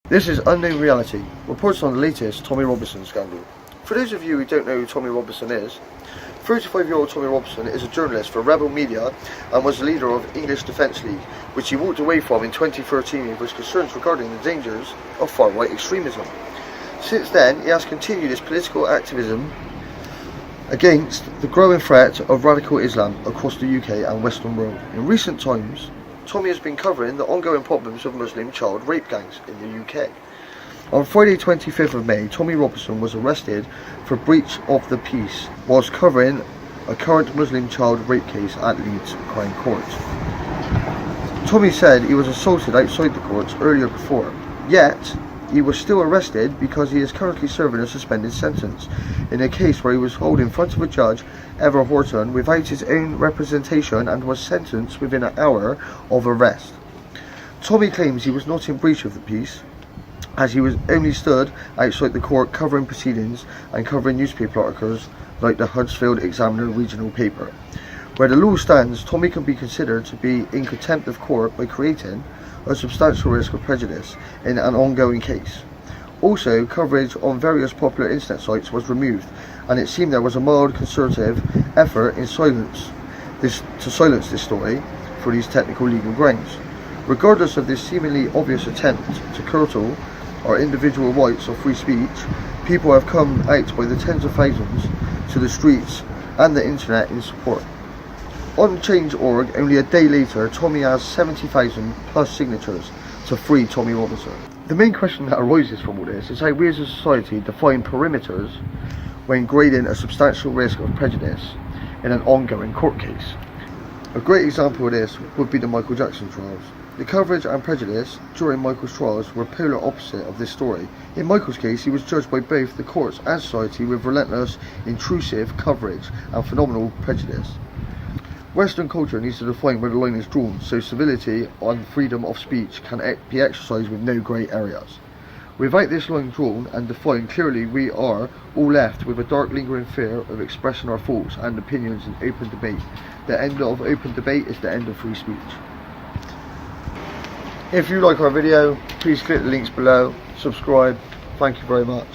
This is Unknown Reality, reports on the latest Tommy Robinson scandal. For those of you who don't know who Tommy Robinson is, 35-year-old Tommy Robinson is a journalist for Rebel Media and was the leader of English Defence League, which he walked away from in 2013 with concerns regarding the dangers of far-right extremism. Since then, he has continued his political activism against the growing threat of radical Islam across the UK and Western world. In recent times, Tommy has been covering the ongoing problems of Muslim child rape gangs in the UK. On Friday 25th of May, Tommy Robinson was arrested for breach of the peace whilst covering a current Muslim child rape case at Leeds Crown Court. Tommy said he was assaulted outside the courts earlier before, yet he was still arrested because he is currently serving a suspended sentence in a case where he was held in front of a judge, Ever Horton, without his own representation and was sentenced within an hour of arrest. Tommy claims he was not in breach of the peace, as he was only stood outside the court covering proceedings and covering newspaper articles like the Huddersfield Examiner regional paper. Where the law stands, Tommy can be considered to be in contempt of court by creating a substantial risk of prejudice in an ongoing case. Also, coverage on various popular internet sites was removed, and it seemed there was a mild concerted effort to silence this story for these technical legal grounds. Regardless of this seemingly obvious attempt to curtail our individual rights of free speech, people have come out by the tens of thousands to the streets and the internet in support. On Change.org, only a day later, Tommy has 70,000 plus signatures to free Tommy Robinson. The main question that arises from all this is how we as a society define perimeters when grading a substantial risk of prejudice in an ongoing court case. A great example of this would be the Michael Jackson trials. The coverage and prejudice during Michael's trials were polar opposite of this story. In Michael's case, he was judged by both the courts and society with relentless, intrusive coverage and phenomenal prejudice. Western culture needs to define where the line is drawn, so civility and freedom of speech can be exercised with no grey areas. Without this line drawn and defined clearly, we are all left with a dark lingering fear of expressing our thoughts and opinions in open debate. The end of open debate is the end of free speech. If you like our video, please click the links below, subscribe. Thank you very much.